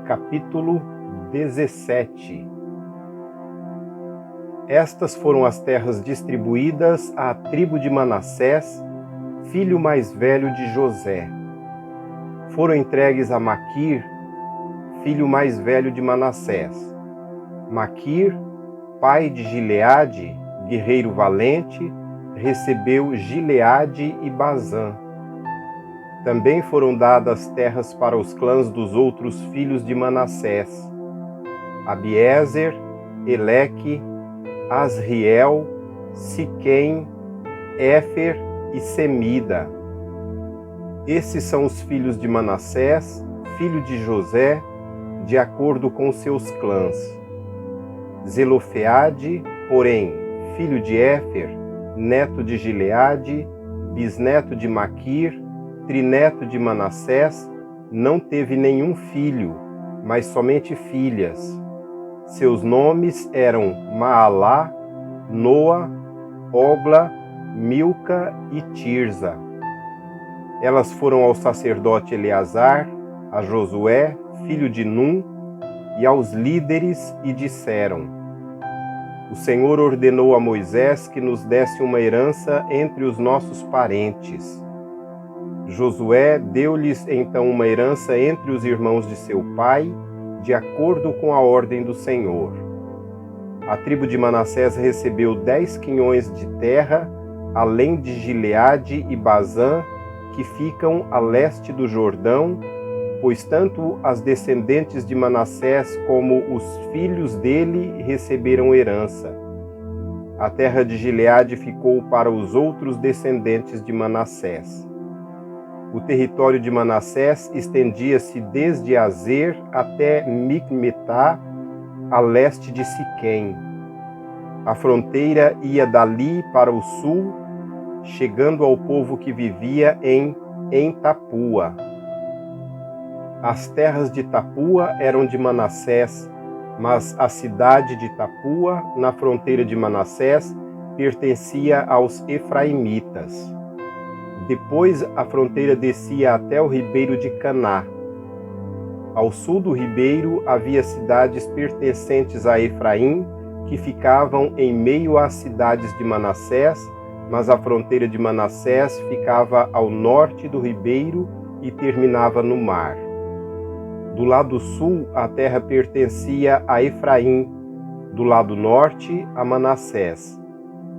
Capítulo 17. Estas foram as terras distribuídas à tribo de Manassés, filho mais velho de José. Foram entregues a Maquir, filho mais velho de Manassés. Maquir, pai de Gileade, guerreiro valente, recebeu Gileade e Bazã. Também foram dadas terras para os clãs dos outros filhos de Manassés: Abiezer, Eleque, Asriel, Siquém, Éfer e Semida. Esses são os filhos de Manassés, filho de José, de acordo com seus clãs. Zelofeade, porém, filho de Éfer, neto de Gileade, bisneto de Maquir, trineto de Manassés, não teve nenhum filho, mas somente filhas. Seus nomes eram Maalá, Noa, Ogla, Milca e Tirza. Elas foram ao sacerdote Eleazar, a Josué, filho de Num, e aos líderes e disseram: O Senhor ordenou a Moisés que nos desse uma herança entre os nossos parentes. Josué deu-lhes então uma herança entre os irmãos de seu pai, de acordo com a ordem do Senhor. A tribo de Manassés recebeu 10 quinhões de terra, além de Gileade e Bazã, que ficam a leste do Jordão, pois tanto as descendentes de Manassés como os filhos dele receberam herança. A terra de Gileade ficou para os outros descendentes de Manassés. O território de Manassés estendia-se desde Azer até Micmetá, a leste de Siquém. A fronteira ia dali para o sul, chegando ao povo que vivia em Tapua. As terras de Tapua eram de Manassés, mas a cidade de Tapua, na fronteira de Manassés, pertencia aos efraimitas. Depois a fronteira descia até o ribeiro de Caná. Ao sul do ribeiro havia cidades pertencentes a Efraim, que ficavam em meio às cidades de Manassés, mas a fronteira de Manassés ficava ao norte do ribeiro e terminava no mar. Do lado sul, a terra pertencia a Efraim, do lado norte, a Manassés.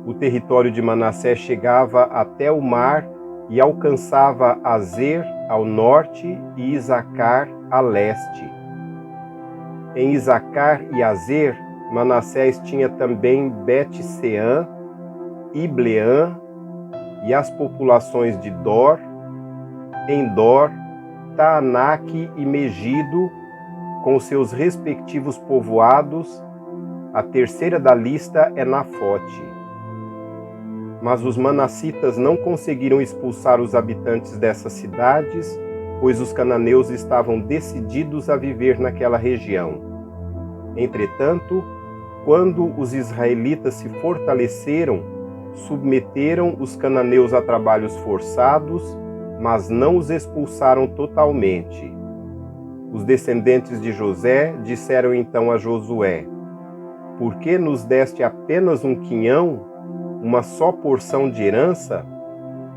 O território de Manassés chegava até o mar e alcançava Azer ao norte e Isacar a leste. Em Isacar e Azer, Manassés tinha também Bet-Seã, Ibleã e as populações de Dor, Endor, Taanaque e Megido, com seus respectivos povoados. A terceira da lista é Nafote. Mas os manassitas não conseguiram expulsar os habitantes dessas cidades, pois os cananeus estavam decididos a viver naquela região. Entretanto, quando os israelitas se fortaleceram, submeteram os cananeus a trabalhos forçados, mas não os expulsaram totalmente. Os descendentes de José disseram então a Josué: Por que nos deste apenas um quinhão, uma só porção de herança?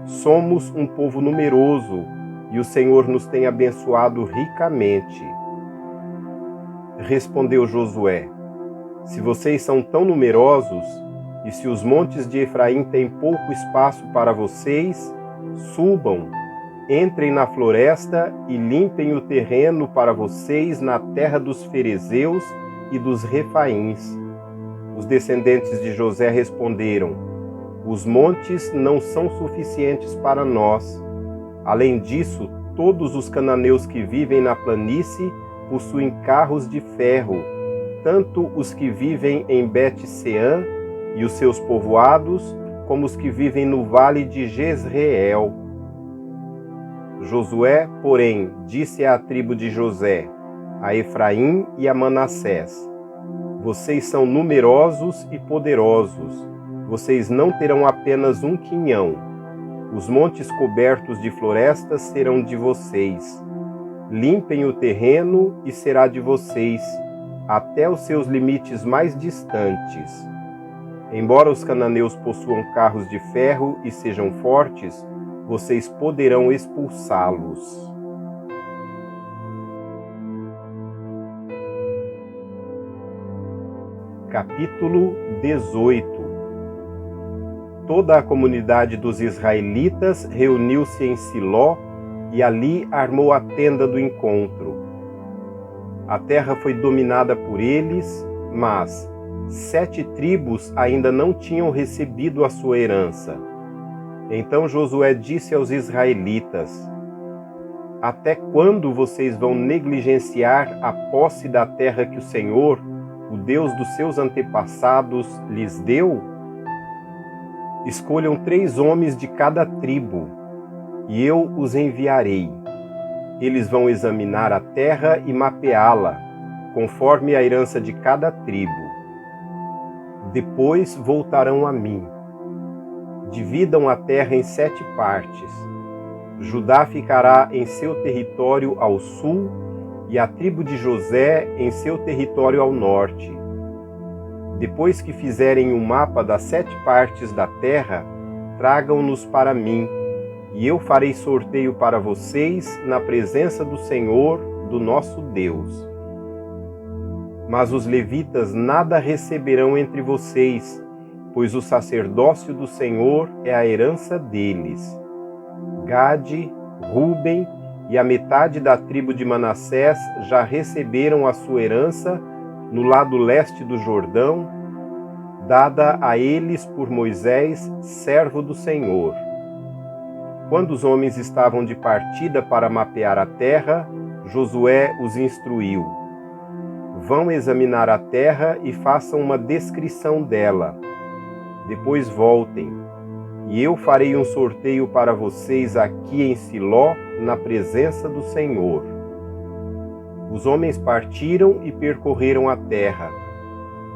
Somos um povo numeroso e o Senhor nos tem abençoado ricamente. Respondeu Josué: Se vocês são tão numerosos e se os montes de Efraim têm pouco espaço para vocês, subam, entrem na floresta e limpem o terreno para vocês na terra dos ferezeus e dos refaíns. Os descendentes de José responderam: Os montes não são suficientes para nós. Além disso, todos os cananeus que vivem na planície possuem carros de ferro, tanto os que vivem em Bet-Seã e os seus povoados, como os que vivem no vale de Jezreel. Josué, porém, disse à tribo de José, a Efraim e a Manassés: Vocês são numerosos e poderosos. Vocês não terão apenas um quinhão. Os montes cobertos de florestas serão de vocês. Limpem o terreno e será de vocês, até os seus limites mais distantes. Embora os cananeus possuam carros de ferro e sejam fortes, vocês poderão expulsá-los. Capítulo 18. Toda a comunidade dos israelitas reuniu-se em Siló e ali armou a tenda do encontro. A terra foi dominada por eles, mas 7 tribos ainda não tinham recebido a sua herança. Então Josué disse aos israelitas: Até quando vocês vão negligenciar a posse da terra que o Senhor, o Deus dos seus antepassados, lhes deu? Escolham 3 homens de cada tribo, e eu os enviarei. Eles vão examinar a terra e mapeá-la, conforme a herança de cada tribo. Depois voltarão a mim. Dividam a terra em 7 partes. Judá ficará em seu território ao sul, e a tribo de José em seu território ao norte. Depois que fizerem um mapa das 7 partes da terra, tragam-nos para mim, e eu farei sorteio para vocês na presença do Senhor, do nosso Deus. Mas os levitas nada receberão entre vocês, pois o sacerdócio do Senhor é a herança deles. Gade, Rúben e a metade da tribo de Manassés já receberam a sua herança no lado leste do Jordão, dada a eles por Moisés, servo do Senhor. Quando os homens estavam de partida para mapear a terra, Josué os instruiu: Vão examinar a terra e façam uma descrição dela. Depois voltem, e eu farei um sorteio para vocês aqui em Siló, na presença do Senhor. Os homens partiram e percorreram a terra.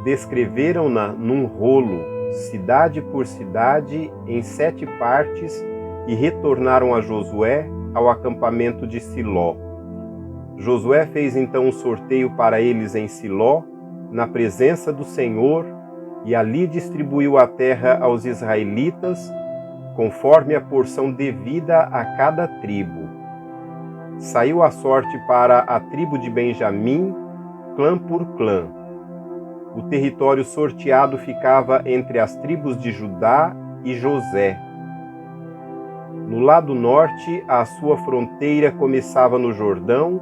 Descreveram-na num rolo, cidade por cidade, em 7 partes, e retornaram a Josué ao acampamento de Siló. Josué fez então um sorteio para eles em Siló, na presença do Senhor, e ali distribuiu a terra aos israelitas, conforme a porção devida a cada tribo. Saiu a sorte para a tribo de Benjamim, clã por clã. O território sorteado ficava entre as tribos de Judá e José. No lado norte, a sua fronteira começava no Jordão,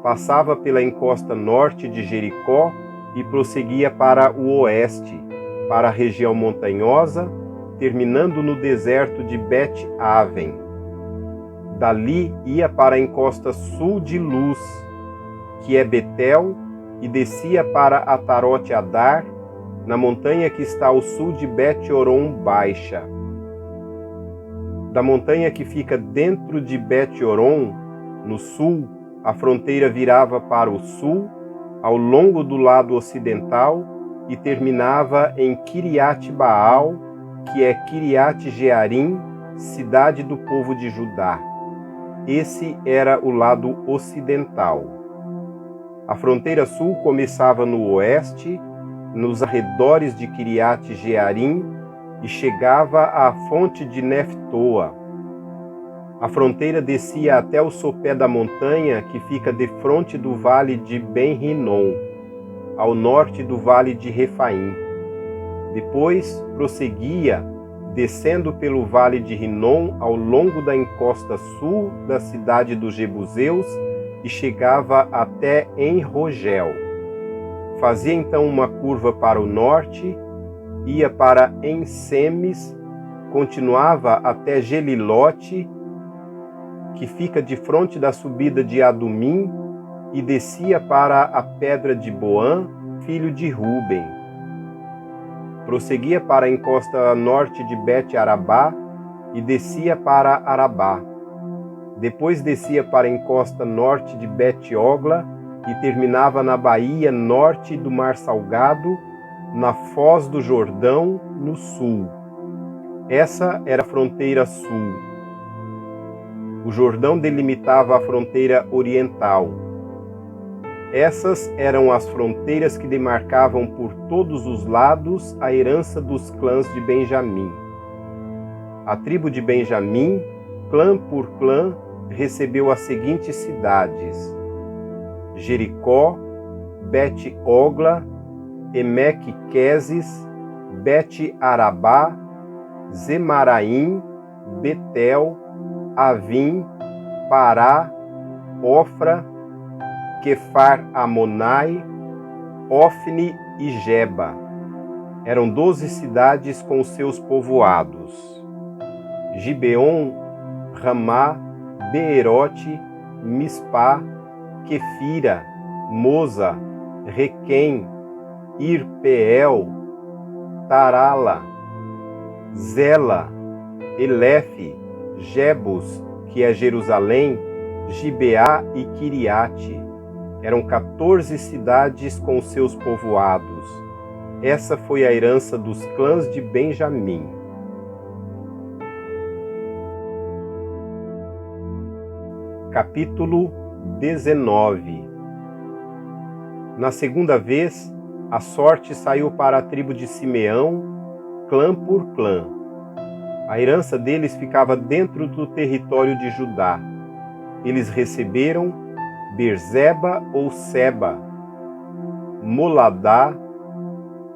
passava pela encosta norte de Jericó e prosseguia para o oeste, para a região montanhosa, terminando no deserto de Bet-Aven. Dali ia para a encosta sul de Luz, que é Betel, e descia para Atarote-Adar, na montanha que está ao sul de Bet-Horon Baixa. Da montanha que fica dentro de Bet-Horon, no sul, a fronteira virava para o sul, ao longo do lado ocidental, e terminava em Kiriat-Baal, que é Kiriat-Jearim, cidade do povo de Judá. Esse era o lado ocidental. A fronteira sul começava no oeste, nos arredores de Kiriat-Jearim, e chegava à fonte de Neftoa. A fronteira descia até o sopé da montanha que fica defronte do vale de Ben-Rinom, ao norte do vale de Refaim. Depois prosseguia, descendo pelo vale de Rinom ao longo da encosta sul da cidade dos Jebuseus e chegava até En-Rogel. Fazia então uma curva para o norte, ia para En-Semes, continuava até Gelilote, que fica de frente da subida de Adumim, e descia para a pedra de Boã, filho de Ruben. Prosseguia para a encosta norte de Bet-Arabá e descia para Arabá. Depois descia para a encosta norte de Bet-Ogla e terminava na baía norte do Mar Salgado, na foz do Jordão, no sul. Essa era a fronteira sul. O Jordão delimitava a fronteira oriental. Essas eram as fronteiras que demarcavam por todos os lados a herança dos clãs de Benjamim. A tribo de Benjamim, clã por clã, recebeu as seguintes cidades: Jericó, Bet-Ogla, Emeque-Quezes, Bet-Arabá, Zemaraim, Betel, Avim, Pará, Ofra, Quefar-Amonai, Ofne e Geba. Eram 12 cidades com seus povoados. Gibeon, Ramá, Beerote, Mispá, Quefira, Moza, Requém, Irpeel, Tarala, Zela, Elefe, Jebus, que é Jerusalém, Gibeá e Quiriate. Eram 14 cidades com seus povoados. Essa foi a herança dos clãs de Benjamim. Capítulo 19. Na segunda vez, a sorte saiu para a tribo de Simeão, clã por clã. A herança deles ficava dentro do território de Judá. Eles receberam Berzeba ou Seba, Moladá,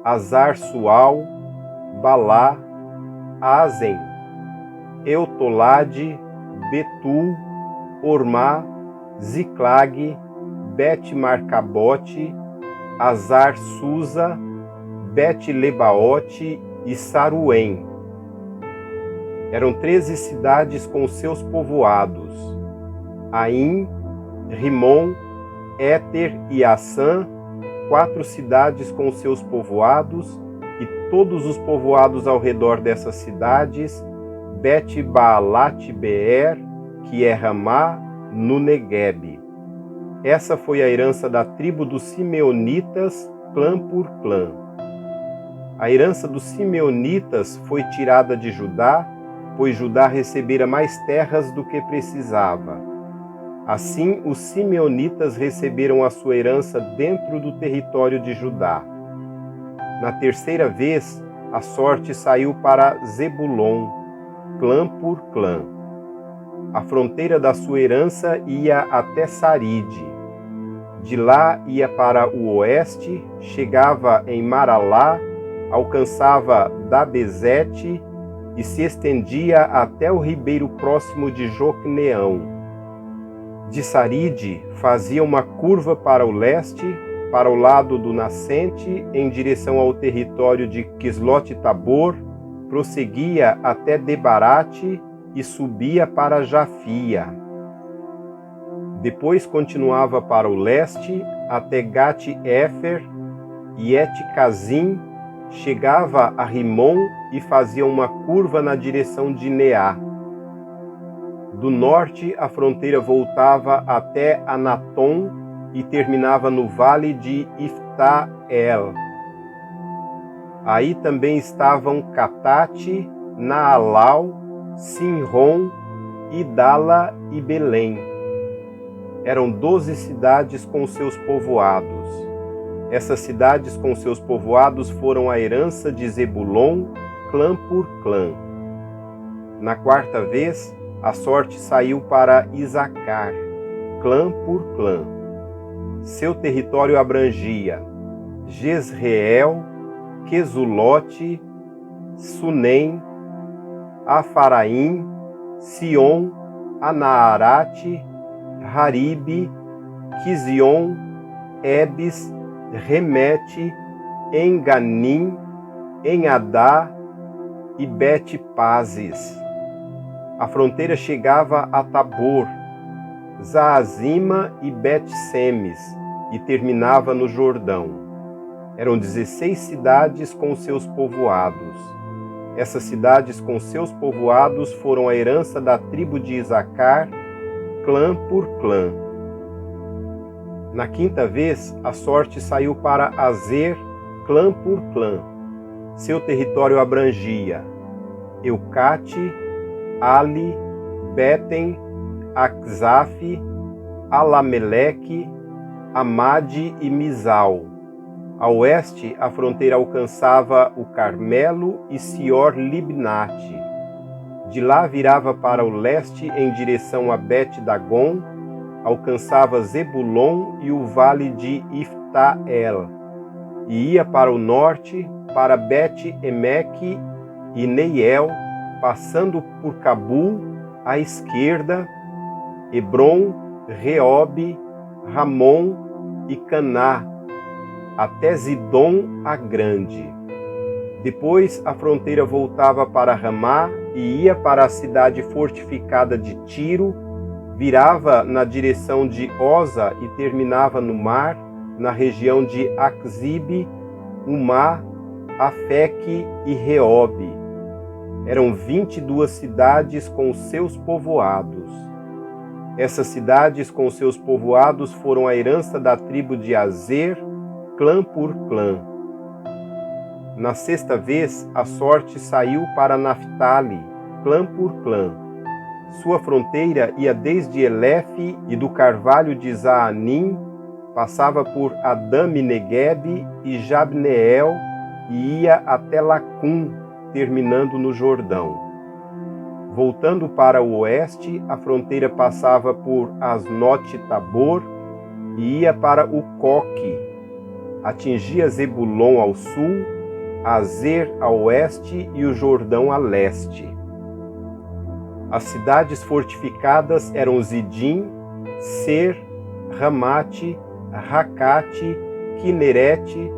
Azar-Sual, Balá, Azen, Eutolade, Betul, Ormá, Ziclag, Bet-Marcabote, Azar-Susa, Bet-Lebaote e Saruém. Eram 13 cidades com seus povoados: Aim, Rimon, Éter e Assã, 4 cidades com seus povoados, e todos os povoados ao redor dessas cidades, Bet-Baalat-Beer, que é Ramá, no Neguebe. Essa foi a herança da tribo dos Simeonitas, clã por clã. A herança dos Simeonitas foi tirada de Judá, pois Judá recebera mais terras do que precisava. Assim, os Simeonitas receberam a sua herança dentro do território de Judá. Na terceira vez, a sorte saiu para Zebulon, clã por clã. A fronteira da sua herança ia até Saride. De lá ia para o oeste, chegava em Maralá, alcançava Dabezete e se estendia até o ribeiro próximo de Jocneão. De Saride fazia uma curva para o leste, para o lado do nascente, em direção ao território de Quislote-Tabor, prosseguia até Debarate e subia para Jafia. Depois continuava para o leste até Gate-Éfer e Et-Cazim, chegava a Rimon e fazia uma curva na direção de Neá. Do norte, a fronteira voltava até Anatom e terminava no vale de Ifta-El. Aí também estavam Catate, Naalau, Sinrom, Idala e Belém. Eram 12 cidades com seus povoados. Essas cidades com seus povoados foram a herança de Zebulon, clã por clã. Na quarta vez, a sorte saiu para Isacar, clã por clã. Seu território abrangia Jezreel, Quesulote, Sunem, Afaraim, Sion, Anaarate, Haribe, Quizion, Ebes, Remete, Enganim, Enadá e Bet-Pazes. A fronteira chegava a Tabor, Zaazima e Bet-Semes e terminava no Jordão. Eram 16 cidades com seus povoados. Essas cidades com seus povoados foram a herança da tribo de Isacar, clã por clã. Na quinta vez, a sorte saiu para Azer, clã por clã. Seu território abrangia Eucate, Ali, Beten, Aczaf, Alameleque, Amade e Mizal. A oeste, a fronteira alcançava o Carmelo e Sior-Libnate. De lá virava para o leste em direção a Bet-Dagon, alcançava Zebulon e o vale de Ifta-El, e ia para o norte, para Bet-Emeque e Neiel, passando por Cabul, à esquerda, Hebron, Reobe, Ramon e Caná, até Zidom a Grande. Depois a fronteira voltava para Ramá e ia para a cidade fortificada de Tiro, virava na direção de Oza e terminava no mar, na região de Axibe, Umá, Afeque e Reobe. Eram 22 cidades com seus povoados. Essas cidades com seus povoados foram a herança da tribo de Azer, clã por clã. Na sexta vez, a sorte saiu para Naftali, clã por clã. Sua fronteira ia desde Elefe e do carvalho de Zaanim, passava por Adami-Neguebe e Jabneel e ia até Lacum, terminando no Jordão. Voltando para o oeste, a fronteira passava por Asnote-Tabor e ia para o Coque. Atingia Zebulon ao sul, Azer a oeste e o Jordão a leste. As cidades fortificadas eram Zidim, Ser, Ramate, Racate, Quinerete,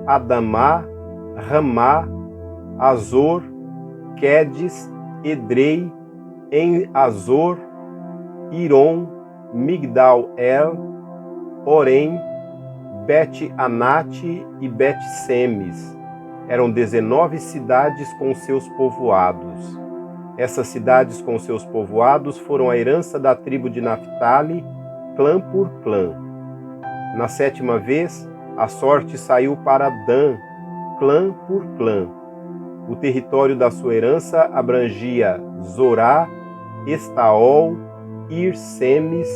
Adamá, Ramá, Azor, Quedes, Edrei, En-Azor, Iron, Migdal-El, Orem, Bet-Anate e Bet-Semes. Eram 19 cidades com seus povoados. Essas cidades com seus povoados foram a herança da tribo de Naftali, clã por clã. Na sétima vez, a sorte saiu para Dan, clã por clã. O território da sua herança abrangia Zorá, Estaol, Ir-Semes,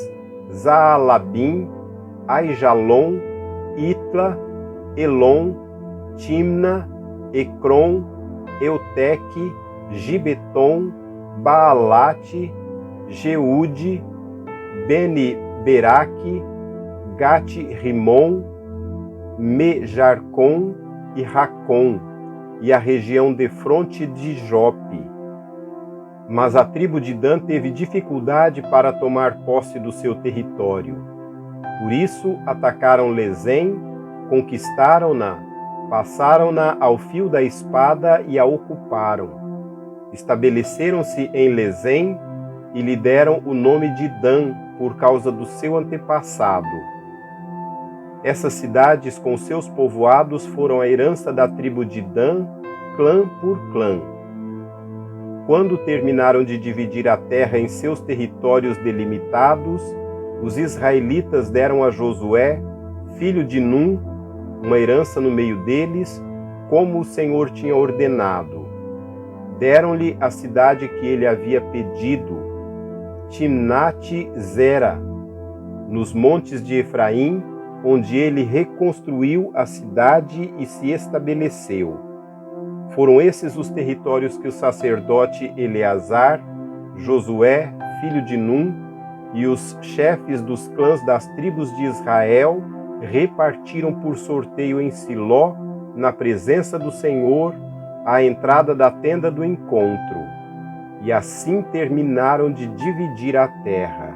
Zaalabim, Aijalon, Itla, Elon, Timna, Ecrom, Euteque, Gibeton, Baalate, Jeude, Beni-Beraque, Gate-Rimon, Me-Jarcon e Racon, e a região defronte de Jope. Mas a tribo de Dan teve dificuldade para tomar posse do seu território. Por isso atacaram Lezém, conquistaram-na, passaram-na ao fio da espada e a ocuparam. Estabeleceram-se em Lezém e lhe deram o nome de Dan por causa do seu antepassado. Essas cidades com seus povoados foram a herança da tribo de Dan, clã por clã. Quando terminaram de dividir a terra em seus territórios delimitados, os israelitas deram a Josué, filho de Num, uma herança no meio deles, como o Senhor tinha ordenado. Deram-lhe a cidade que ele havia pedido, Timnate-Zera, nos montes de Efraim, onde ele reconstruiu a cidade e se estabeleceu. Foram esses os territórios que o sacerdote Eleazar, Josué, filho de Num, e os chefes dos clãs das tribos de Israel repartiram por sorteio em Siló, na presença do Senhor, à entrada da tenda do encontro. E assim terminaram de dividir a terra.